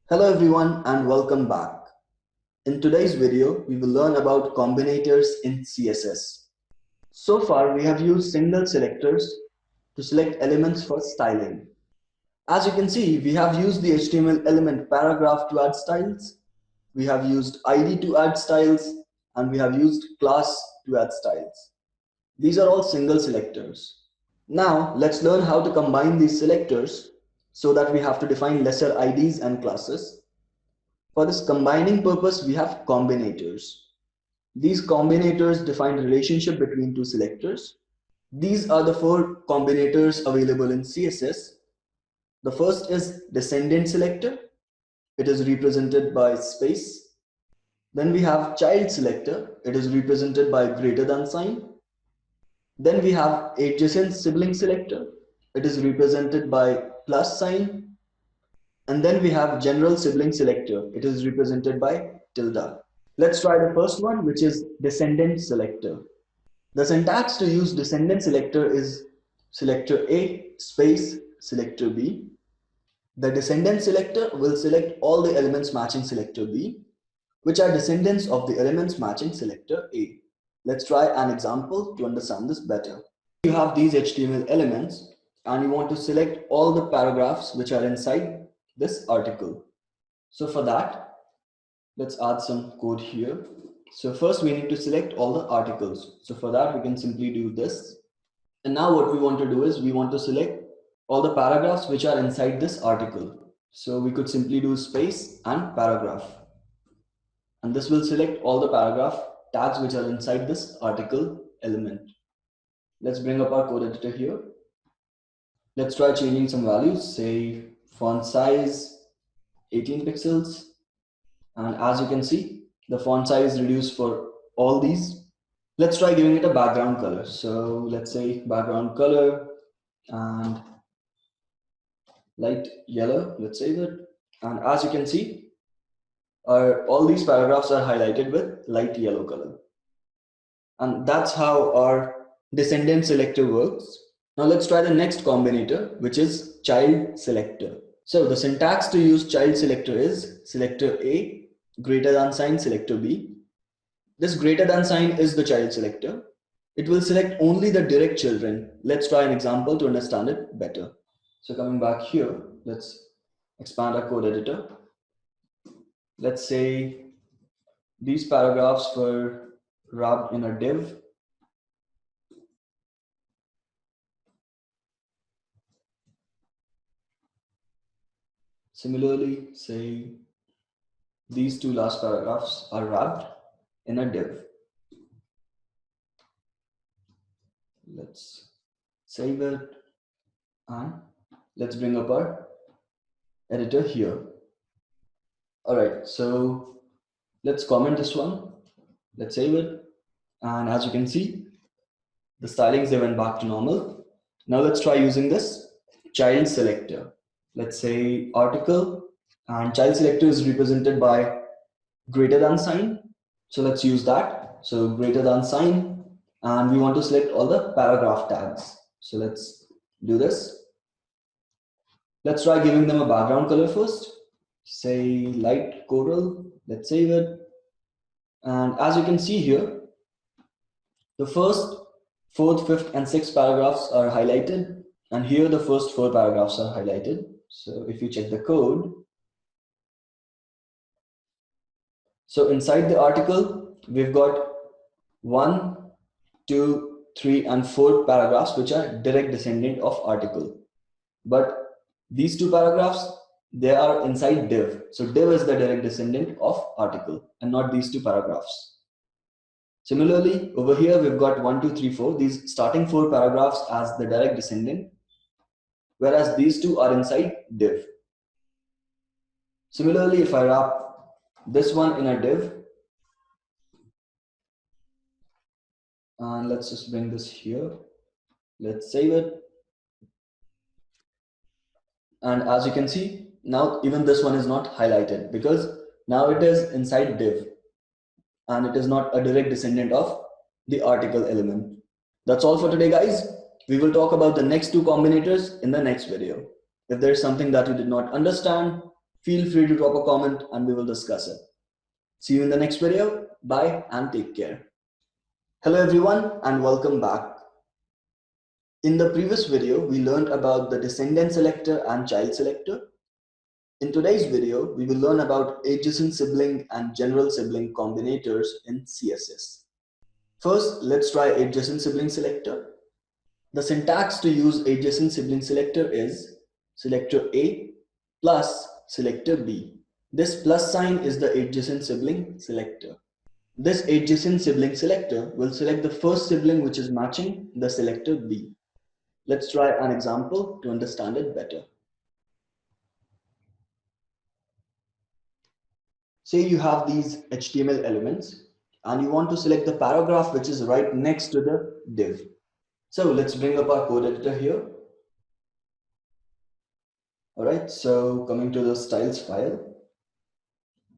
Hello everyone and welcome back. In today's video, we will learn about combinators in CSS. So far, we have used single selectors to select elements for styling. As you can see, we have used the HTML element paragraph to add styles, we have used ID to add styles, and we have used class to add styles. These are all single selectors. Now, let's learn how to combine these selectors so that we have to define lesser IDs and classes. For this combining purpose, we have combinators. These combinators define the relationship between two selectors. These are the four combinators available in CSS. The first is descendant selector. It is represented by space. Then we have child selector. It is represented by greater than sign. Then we have adjacent sibling selector. It is represented by plus sign. And then we have general sibling selector. It is represented by tilde. Let's try the first one, which is descendant selector. The syntax to use descendant selector is selector A space selector B. The descendant selector will select all the elements matching selector B, which are descendants of the elements matching selector A. Let's try an example to understand this better. You have these HTML elements and you want to select all the paragraphs which are inside this article. So for that, let's add some code here. So first we need to select all the articles. So for that we can simply do this. And now what we want to do is we want to select all the paragraphs which are inside this article. So we could simply do space and paragraph. And this will select all the paragraph tags which are inside this article element. Let's bring up our code editor here. Let's try changing some values, say font size 18 pixels. And as you can see, the font size is reduced for all these. Let's try giving it a background color. So let's say background color and light yellow, let's say that. And as you can see, all these paragraphs are highlighted with light yellow color. And that's how our descendant selector works. Now let's try the next combinator, which is child selector. So the syntax to use child selector is selector A greater than sign selector B. This greater than sign is the child selector. It will select only the direct children. Let's try an example to understand it better. So coming back here, let's expand our code editor. Let's say these paragraphs were wrapped in a div. Similarly, say these two last paragraphs are wrapped in a div. Let's save it and let's bring up our editor here. All right, so let's comment this one. Let's save it. And as you can see, the stylings, they went back to normal. Now let's try using this child selector. Let's say article, and child selector is represented by greater than sign. So let's use that. So greater than sign, and we want to select all the paragraph tags. So let's do this. Let's try giving them a background color first. Say light coral. Let's save it. And as you can see here, the first, fourth, fifth, and sixth paragraphs are highlighted. And here the first four paragraphs are highlighted. So if you check the code, so inside the article, we've got 1, 2, 3, and 4 paragraphs which are direct descendant of article. But these two paragraphs, they are inside div. So div is the direct descendant of article and not these two paragraphs. Similarly, over here, we've got 1, 2, 3, 4, these starting 4 paragraphs as the direct descendant, whereas these two are inside div. Similarly, if I wrap this one in a div, and let's just bring this here, let's save it. And as you can see, now even this one is not highlighted because now it is inside div and it is not a direct descendant of the article element. That's all for today, guys. We will talk about the next two combinators in the next video. If there's something that you did not understand, feel free to drop a comment and we will discuss it. See you in the next video. Bye and take care. Hello everyone and welcome back. In the previous video, we learned about the descendant selector and child selector. In today's video, we will learn about adjacent sibling and general sibling combinators in CSS. First, let's try adjacent sibling selector. The syntax to use adjacent sibling selector is selector A plus selector B. This plus sign is the adjacent sibling selector. This adjacent sibling selector will select the first sibling which is matching the selector B. Let's try an example to understand it better. Say you have these HTML elements and you want to select the paragraph which is right next to the div. So let's bring up our code editor here. All right, so coming to the styles file.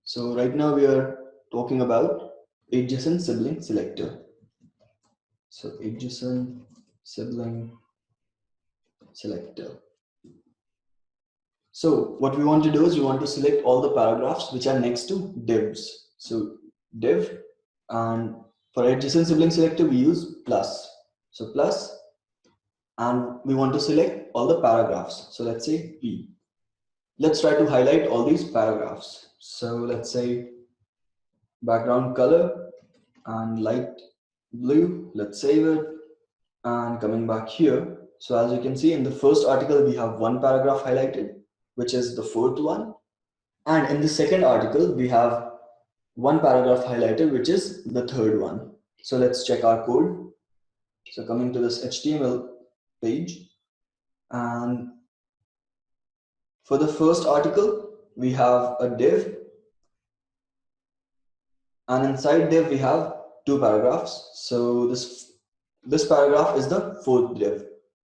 So right now we are talking about adjacent sibling selector. So adjacent sibling selector. So what we want to do is we want to select all the paragraphs which are next to divs. So div, and for adjacent sibling selector we use plus. So plus, and we want to select all the paragraphs. So let's say P. Let's try to highlight all these paragraphs. So let's say background color and light blue. Let's save it and coming back here. So as you can see in the first article we have one paragraph highlighted, which is the fourth one, and in the second article we have one paragraph highlighted, which is the third one. So let's check our code. So coming to this HTML page, and for the first article we have a div, and inside div we have two paragraphs. So this paragraph is the fourth div,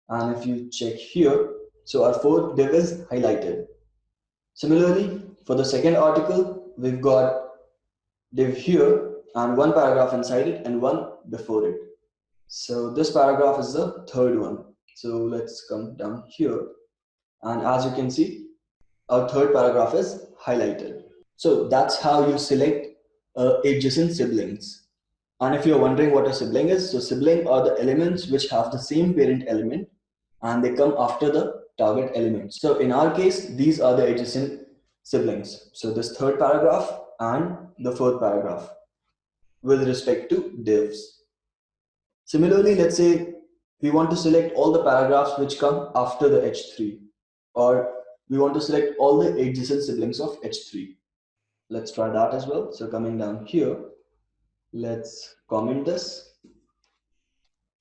and if you check here, so our fourth div is highlighted. Similarly, for the second article, we've got div here and one paragraph inside it and one before it. So this paragraph is the third one. So let's come down here, and as you can see, our third paragraph is highlighted. So that's how you select adjacent siblings. And if you're wondering what a sibling is, so sibling are the elements which have the same parent element and they come after the target element. So in our case, these are the adjacent siblings. So this third paragraph and the fourth paragraph with respect to divs. Similarly, let's say we want to select all the paragraphs which come after the H3, or we want to select all the adjacent siblings of H3. Let's try that as well. So coming down here, let's comment this.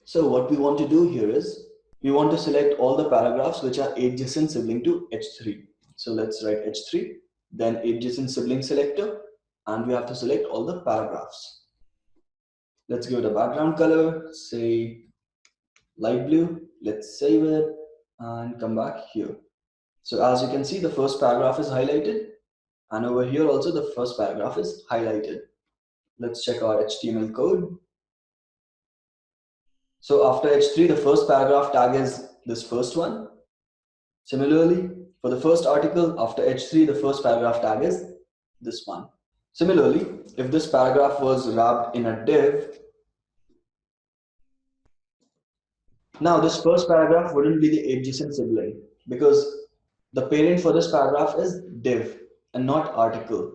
So what we want to do here is we want to select all the paragraphs which are adjacent sibling to H3. So let's write H3, then adjacent sibling selector, and we have to select all the paragraphs. Let's give it a background color, say light blue. Let's save it and come back here. So as you can see, the first paragraph is highlighted, and over here also the first paragraph is highlighted. Let's check our HTML code. So after H3, the first paragraph tag is this first one. Similarly, for the first article, after H3, the first paragraph tag is this one. Similarly, if this paragraph was wrapped in a div, now this first paragraph wouldn't be the adjacent sibling because the parent for this paragraph is div and not article.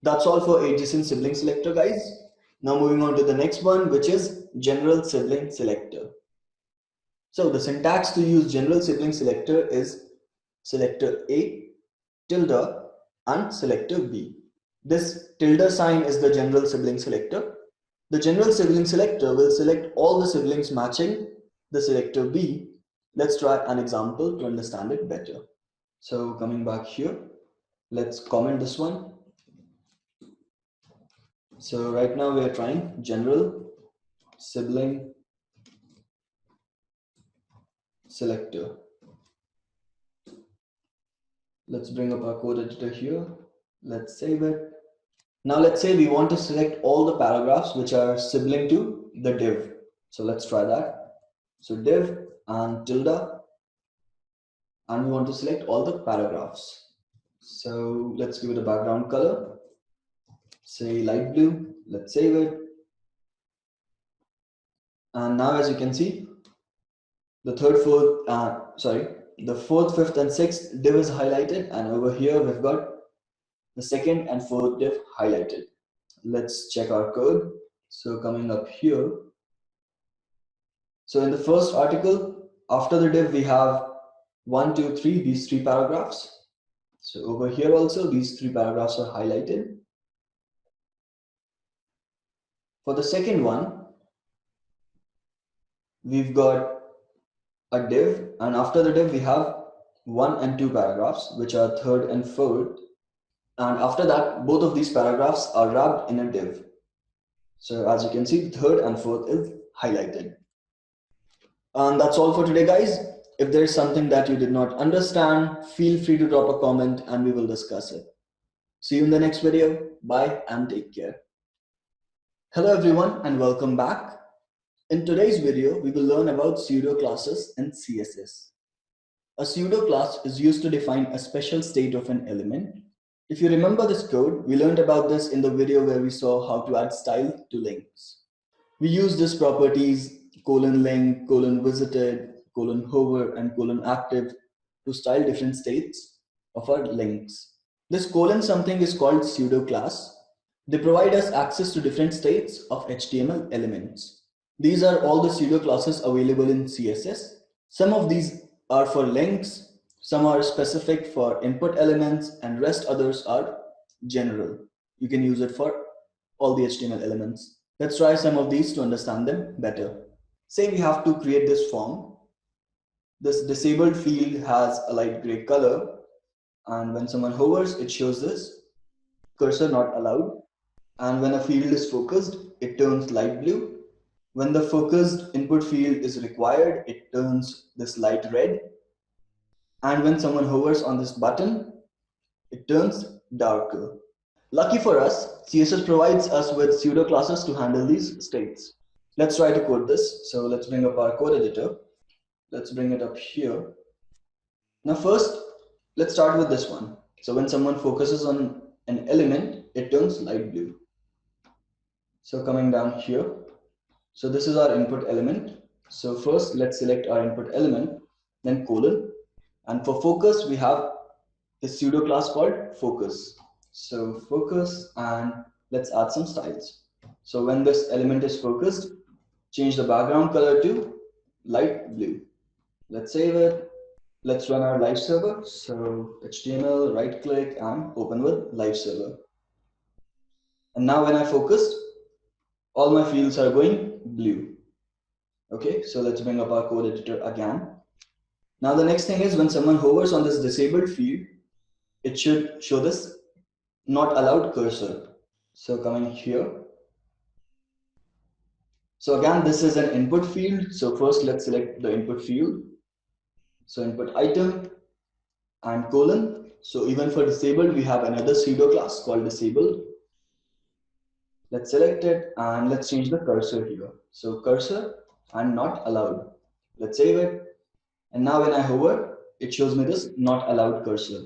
That's all for adjacent sibling selector, guys. Now moving on to the next one, which is general sibling selector. So the syntax to use general sibling selector is selector A, tilde, and selector B. This tilde sign is the general sibling selector. The general sibling selector will select all the siblings matching the selector B. Let's try an example to understand it better. So coming back here, let's comment this one. So right now we are trying general sibling selector. Let's bring up our code editor here. Let's save it. Now let's say we want to select all the paragraphs which are sibling to the div. So let's try that. So div and tilde, and we want to select all the paragraphs. So let's give it a background color, say light blue. Let's save it. And now as you can see, the fourth, fifth, and sixth div is highlighted, and over here we've got the second and fourth div highlighted. Let's check our code. So coming up here, so in the first article, after the div we have 1, 2, 3, these 3 paragraphs. So over here also these 3 paragraphs are highlighted. For the second one, we've got a div, and after the div we have 1 and 2 paragraphs, which are third and fourth. And after that, both of these paragraphs are wrapped in a div. So as you can see, the third and fourth is highlighted. And that's all for today, guys. If there is something that you did not understand, feel free to drop a comment and we will discuss it. See you in the next video. Bye and take care. Hello everyone and welcome back. In today's video, we will learn about pseudo classes in CSS. A pseudo class is used to define a special state of an element. If you remember this code, we learned about this in the video where we saw how to add style to links. We use these properties :link, :visited, :hover, and :active to style different states of our links. This something is called pseudo class. They provide us access to different states of HTML elements. These are all the pseudo classes available in CSS. Some of these are for links, some are specific for input elements, and rest others are general. You can use it for all the HTML elements. Let's try some of these to understand them better. Say we have to create this form. This disabled field has a light gray color, and when someone hovers, it shows this cursor not allowed. And when a field is focused, it turns light blue. When the focused input field is required, it turns this light red. And when someone hovers on this button, it turns darker. Lucky for us, CSS provides us with pseudo classes to handle these states. Let's try to code this. So let's bring up our code editor. Let's bring it up here. Now first, let's start with this one. So when someone focuses on an element, it turns light blue. So coming down here, so this is our input element. So first let's select our input element, then :, and for focus we have a pseudo class called focus. So focus, and let's add some styles. So when this element is focused, change the background color to light blue. Let's save it. Let's run our live server. So HTML, right click and open with live server. And now when I focus, all my fields are going blue. Okay, so let's bring up our code editor again. Now the next thing is, when someone hovers on this disabled field, it should show this not allowed cursor. So coming here. So again, this is an input field. So first let's select the input field. So input item and : So even for disabled, we have another pseudo class called disabled. Let's select it and let's change the cursor here. So cursor and not allowed. Let's save it. And now when I hover, it shows me this not allowed cursor.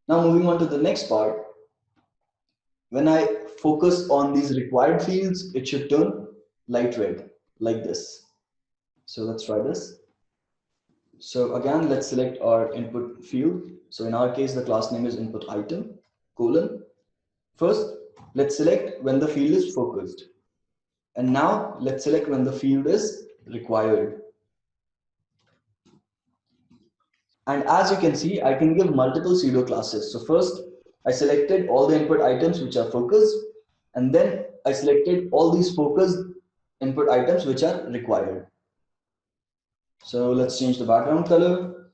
Now moving on to the next part. When I focus on these required fields, it should turn light red like this. So let's try this. So again, let's select our input field. So in our case, the class name is input item : First, let's select when the field is focused. And now let's select when the field is required. And as you can see, I can give multiple pseudo classes. So first, I selected all the input items which are focused, and then I selected all these focused input items which are required. So let's change the background color.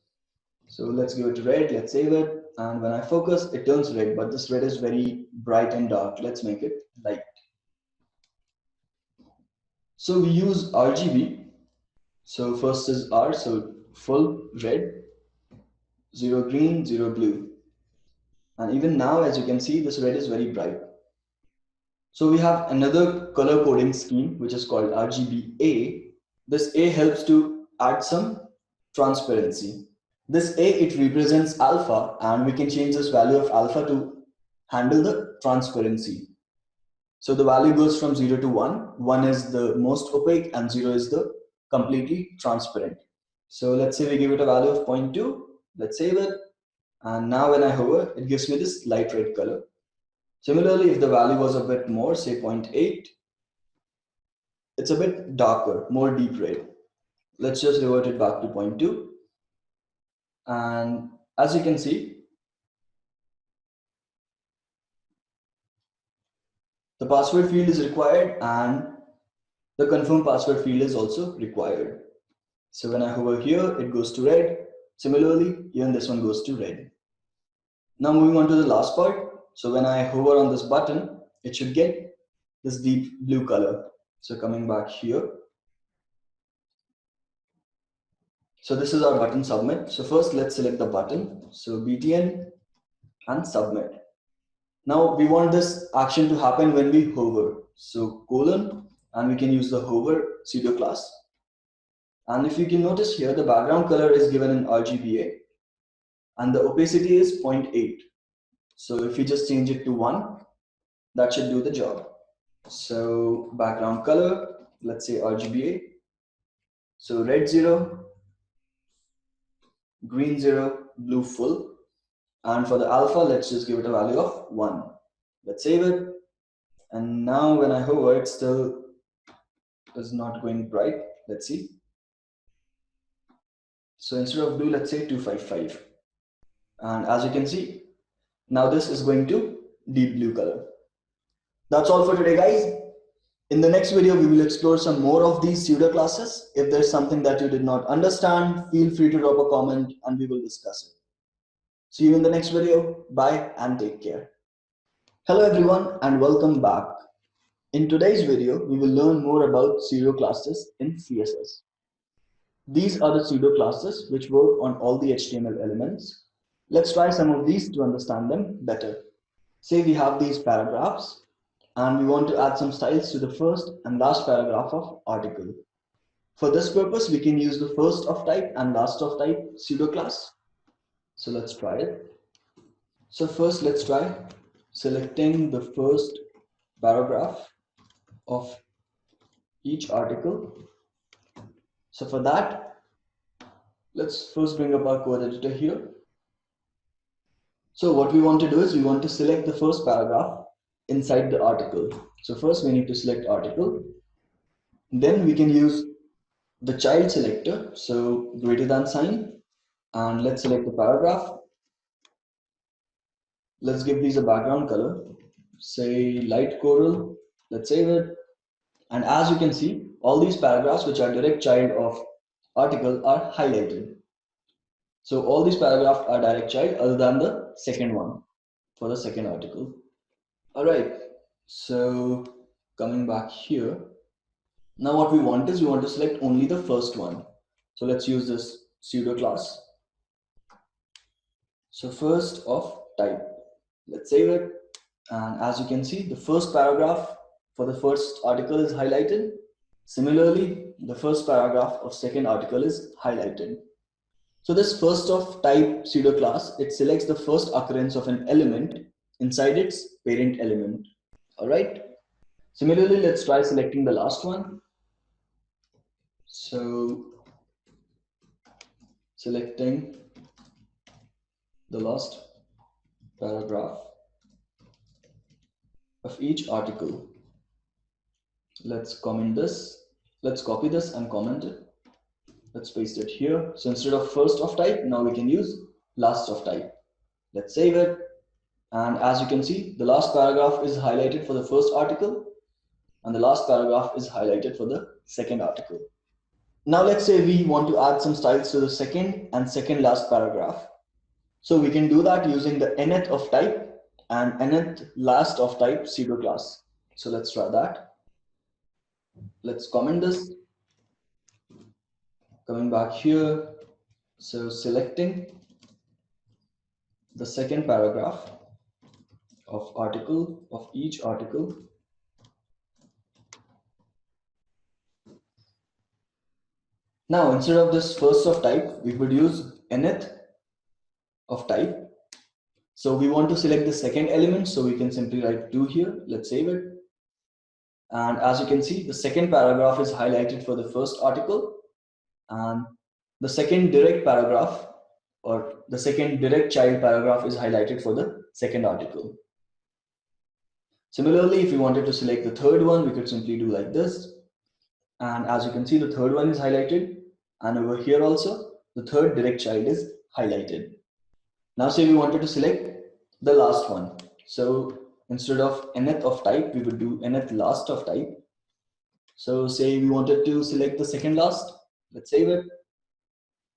So let's give it red, let's save it. And when I focus, it turns red, but this red is very bright and dark. Let's make it light. So we use RGB. So first is R, so full red, 0 green, 0 blue. And even now, as you can see, this red is very bright. So we have another color coding scheme, which is called RGBA. This A helps to add some transparency. This A, it represents alpha, and we can change this value of alpha to handle the transparency. So the value goes from 0 to 1. 1 is the most opaque and 0 is the completely transparent. So let's say we give it a value of 0.2. Let's save it. And now when I hover, it gives me this light red color. Similarly, if the value was a bit more, say 0.8, it's a bit darker, more deep red. Let's just revert it back to 0.2. And as you can see, the password field is required and the confirm password field is also required. So when I hover here, it goes to red. Similarly, even this one goes to red. Now moving on to the last part. So when I hover on this button, it should get this deep blue color. So coming back here. So this is our button submit. So first let's select the button. So BTN and submit. Now we want this action to happen when we hover. So colon, and we can use the hover pseudo class. And if you can notice here, the background color is given in RGBA and the opacity is 0.8. So if you just change it to 1, that should do the job. So background color, let's say RGBA. So red 0, green 0, blue full. And for the alpha, let's just give it a value of 1. Let's save it. And now when I hover, it still is not going bright. Let's see. So instead of blue, let's say 255. And as you can see, now this is going to deep blue color. That's all for today, guys. In the next video, we will explore some more of these pseudo classes. If there's something that you did not understand, feel free to drop a comment and we will discuss it. See you in the next video. Bye and take care. Hello everyone and welcome back. In today's video, we will learn more about pseudo classes in CSS. These are the pseudo classes which work on all the HTML elements. Let's try some of these to understand them better. Say we have these paragraphs and we want to add some styles to the first and last paragraph of article. For this purpose, we can use the first of type and last of type pseudo class. So let's try it. So first let's try selecting the first paragraph of each article. So for that, let's first bring up our code editor here. So what we want to do is we want to select the first paragraph inside the article. So first we need to select article. Then we can use the child selector, so greater than sign, and let's select the paragraph. Let's give these a background color, say light coral. Let's save it. And as you can see, all these paragraphs which are direct child of article are highlighted. So all these paragraphs are direct child other than the second one for the second article. All right, so coming back here, now what we want is we want to select only the first one. So let's use this pseudo class. So first of type, let's save it. And as you can see, the first paragraph for the first article is highlighted. Similarly, the first paragraph of second article is highlighted. So this first of type pseudo class, it selects the first occurrence of an element inside its parent element. All right. Similarly, let's try selecting the last one. So selecting the last paragraph of each article. Let's comment this. Let's copy this and comment it. Let's paste it here. So instead of first of type, now we can use last of type. Let's save it. And as you can see, the last paragraph is highlighted for the first article and the last paragraph is highlighted for the second article. Now let's say we want to add some styles to the second and second last paragraph. So we can do that using the nth of type and nth last of type pseudo class. So let's try that. Let's comment this. Coming back here, so selecting the second paragraph of each article. Now instead of this first of type, we would use nth of type. So we want to select the second element, so we can simply write 2 here. Let's save it. And as you can see, the second paragraph is highlighted for the first article, and the second direct paragraph or the second direct child paragraph is highlighted for the second article. Similarly, if we wanted to select the third one, we could simply do like this. And as you can see, the third one is highlighted. And over here also, the third direct child is highlighted. Now say we wanted to select the last one. So instead of nth of type, we would do nth last of type. So say we wanted to select the second last, let's save it.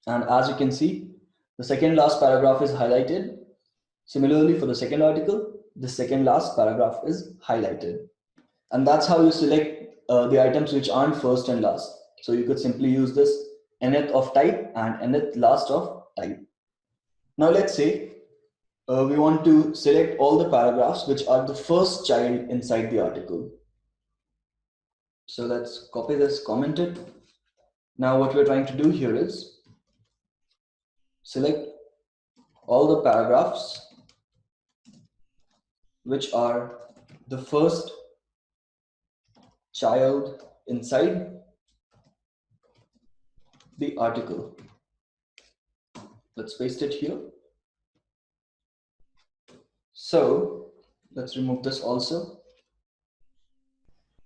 And as you can see, the second last paragraph is highlighted. Similarly, for the second article, the second last paragraph is highlighted. And that's how you select the items which aren't first and last. So you could simply use this nth of type and nth last of type. Now let's say we want to select all the paragraphs which are the first child inside the article. So let's copy this, comment it. Now what we're trying to do here is select all the paragraphs which are the first child inside the article. Let's paste it here. So let's remove this also.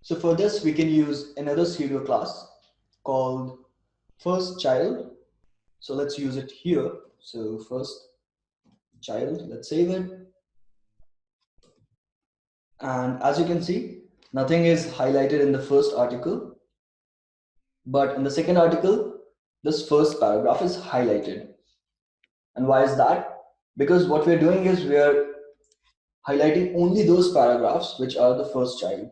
So for this, we can use another pseudo class called first child. So let's use it here. So first child, let's save it. And as you can see, nothing is highlighted in the first article, but in the second article, this first paragraph is highlighted. And why is that? Because what we're doing is we're highlighting only those paragraphs which are the first child.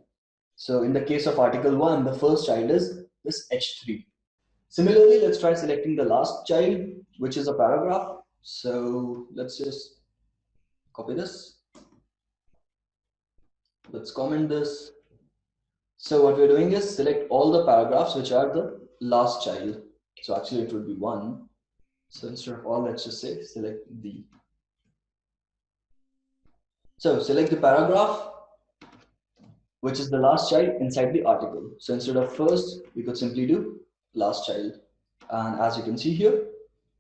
So in the case of article 1, the first child is this H3. Similarly, let's try selecting the last child, which is a paragraph. So let's just copy this. Let's comment this. So what we're doing is select all the paragraphs which are the last child. So actually it would be 1. So instead of all, let's just say select the. So select the paragraph which is the last child inside the article. So instead of first, we could simply do last child. And as you can see here,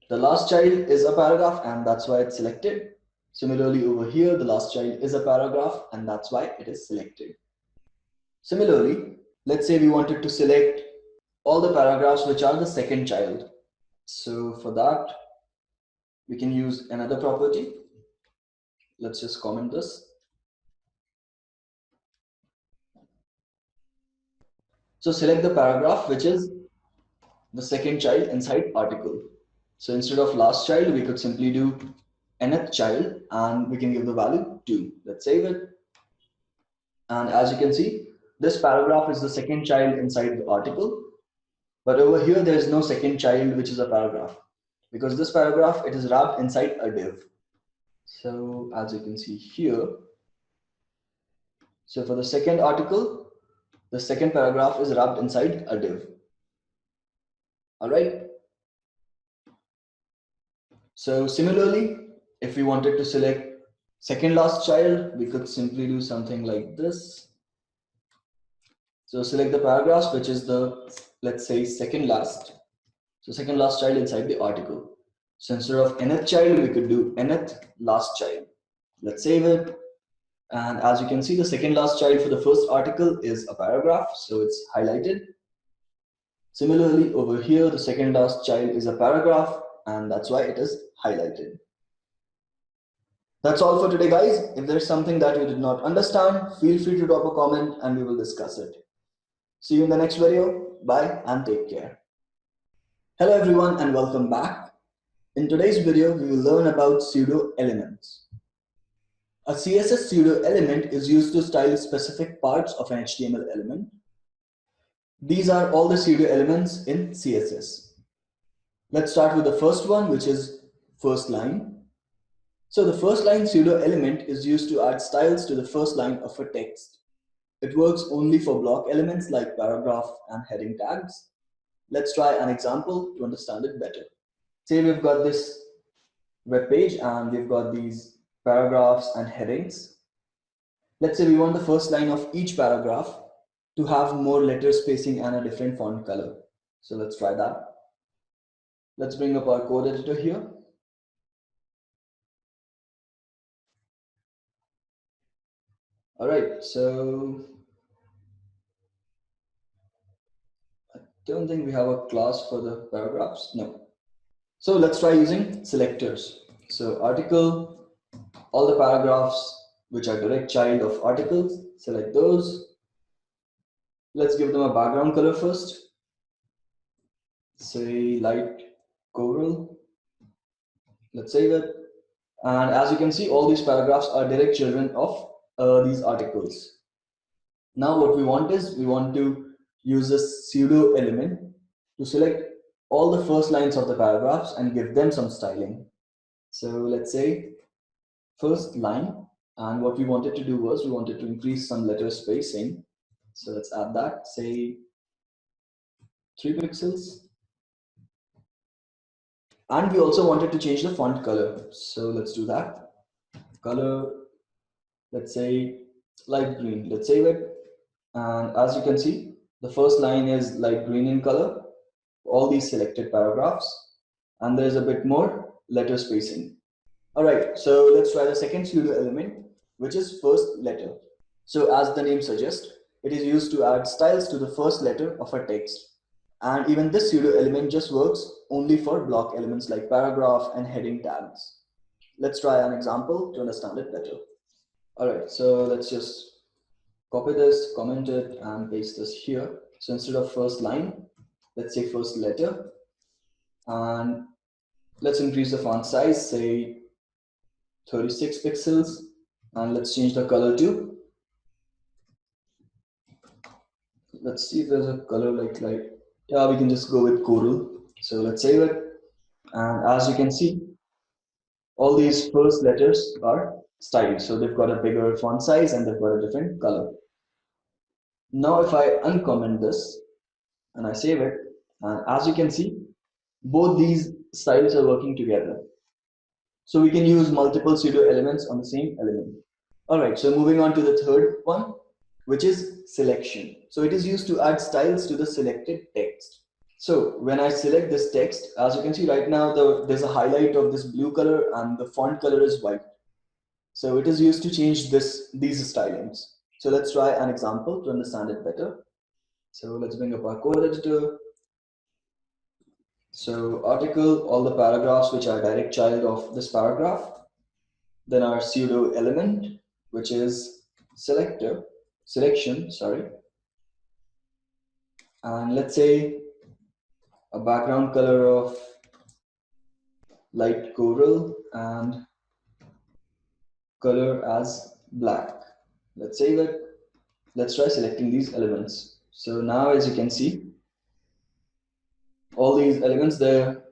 the last child is a paragraph and that's why it's selected. Similarly over here, the last child is a paragraph and that's why it is selected. Similarly, let's say we wanted to select all the paragraphs which are the second child. So for that, we can use another property. Let's just comment this. So select the paragraph which is the second child inside article. So instead of last child, we could simply do nth child and we can give the value 2. Let's save it. And as you can see, this paragraph is the second child inside the article. But over here, there is no second child, which is a paragraph. Because this paragraph, it is wrapped inside a div. So as you can see here, so for the second article, the second paragraph is wrapped inside a div. All right. So similarly, if we wanted to select second last child, we could simply do something like this. So select the paragraphs, which is the, let's say, second last. So second last child inside the article. So instead of nth child, we could do nth last child. Let's save it. And as you can see, the second last child for the first article is a paragraph, so it's highlighted. Similarly, over here, the second last child is a paragraph, and that's why it is highlighted. That's all for today, guys. If there's something that you did not understand, feel free to drop a comment and we will discuss it. See you in the next video. Bye and take care. Hello everyone and welcome back. In today's video, we will learn about pseudo elements. A CSS pseudo element is used to style specific parts of an HTML element. These are all the pseudo elements in CSS. Let's start with the first one, which is first line. So the first line pseudo element is used to add styles to the first line of a text. It works only for block elements like paragraph and heading tags. Let's try an example to understand it better. Say we've got this web page and we've got these paragraphs and headings. Let's say we want the first line of each paragraph to have more letter spacing and a different font color. So let's try that. Let's bring up our code editor here. All right, so I don't think we have a class for the paragraphs. No. So let's try using selectors. So article, all the paragraphs which are direct child of articles, select those. Let's give them a background color first. Say light coral. Let's save it. And as you can see, all these paragraphs are direct children of these articles. Now what we want is, we want to use this pseudo element to select all the first lines of the paragraphs and give them some styling. So let's say first line, and what we wanted to do was we wanted to increase some letter spacing. So let's add that, say 3 pixels. And we also wanted to change the font color. So let's do that. Color, let's say light green. Let's save it. And as you can see, the first line is light green in color, all these selected paragraphs, and there's a bit more letter spacing. All right, so let's try the second pseudo element, which is first letter. So as the name suggests, it is used to add styles to the first letter of a text. And even this pseudo element just works only for block elements like paragraph and heading tags. Let's try an example to understand it better. All right, so let's just copy this, comment it, and paste this here. So instead of first line, let's say first letter, and let's increase the font size, say 36 pixels, and let's change the color to, let's see if there's a color like, yeah, we can just go with coral. So let's save it, and as you can see, all these first letters are styled, so they've got a bigger font size and they've got a different color. Now if I uncomment this and I save it, and as you can see, both these styles are working together. So we can use multiple pseudo elements on the same element. All right, so moving on to the third one, which is selection. So it is used to add styles to the selected text. So when I select this text, as you can see right now, there's a highlight of this blue color and the font color is white. So it is used to change these stylings. So let's try an example to understand it better. So let's bring up our code editor. So article, all the paragraphs which are direct child of this paragraph. Then our pseudo element, which is selection, sorry. And let's say a background color of light coral and color as black. Let's save it. Let's try selecting these elements. So now as you can see, all these elements, they're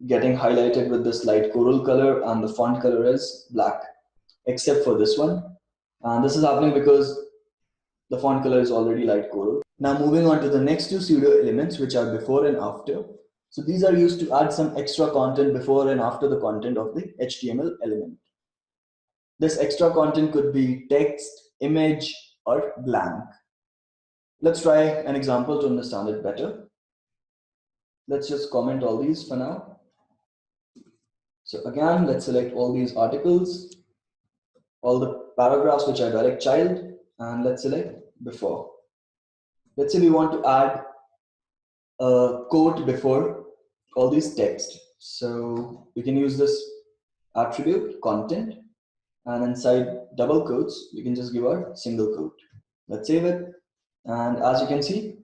getting highlighted with this light coral color and the font color is black, except for this one. And this is happening because the font color is already light coral. Now moving on to the next two pseudo elements, which are before and after. So these are used to add some extra content before and after the content of the HTML element. This extra content could be text, image, or blank. Let's try an example to understand it better. Let's just comment all these for now. So again, let's select all these articles, all the paragraphs which are direct child, and let's select before. Let's say we want to add a quote before all these text. So we can use this attribute content, and inside double quotes, we can just give our single quote. Let's save it. And as you can see,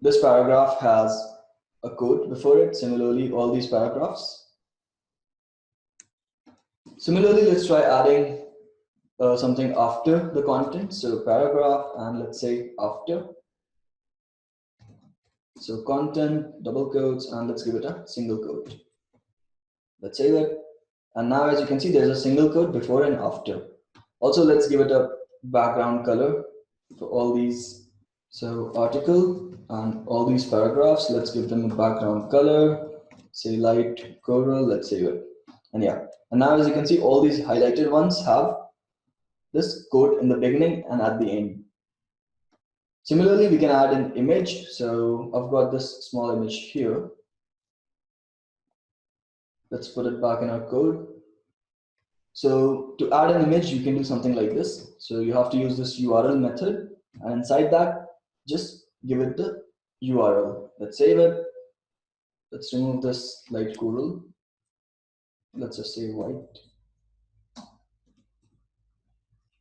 this paragraph has a quote before it. Similarly, all these paragraphs. Similarly, let's try adding something after the content. So paragraph, and let's say after. So content, double quotes, and let's give it a single quote. Let's save it. And now as you can see, there's a single quote before and after. Also, let's give it a background color for all these. So article and all these paragraphs, let's give them a background color, say light coral, let's save it. And yeah, and now as you can see, all these highlighted ones have this code in the beginning and at the end. Similarly, we can add an image. So I've got this small image here. Let's put it back in our code. So to add an image, you can do something like this. So you have to use this URL method, and inside that, just give it the URL. Let's save it. Let's remove this light coral. Let's just say white.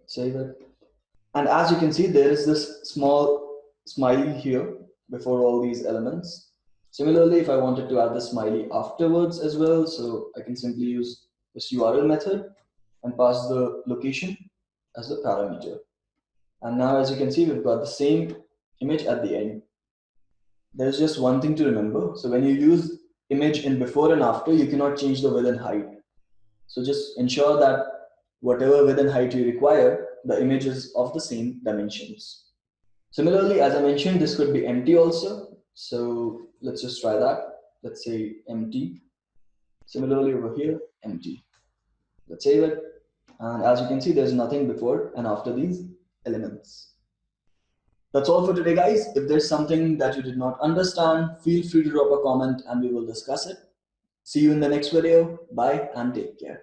Save it. And as you can see, there is this small smiley here before all these elements. Similarly, if I wanted to add the smiley afterwards as well, so I can simply use this URL method and pass the location as the parameter. And now as you can see, we've got the same image at the end. There's just one thing to remember. So when you use image in before and after, you cannot change the width and height. So just ensure that whatever width and height you require, the image is of the same dimensions. Similarly, as I mentioned, this could be empty also. So let's just try that. Let's say empty. Similarly over here, empty. Let's save it. And as you can see, there's nothing before and after these elements. That's all for today, guys. If there's something that you did not understand, feel free to drop a comment and we will discuss it. See you in the next video. Bye and take care.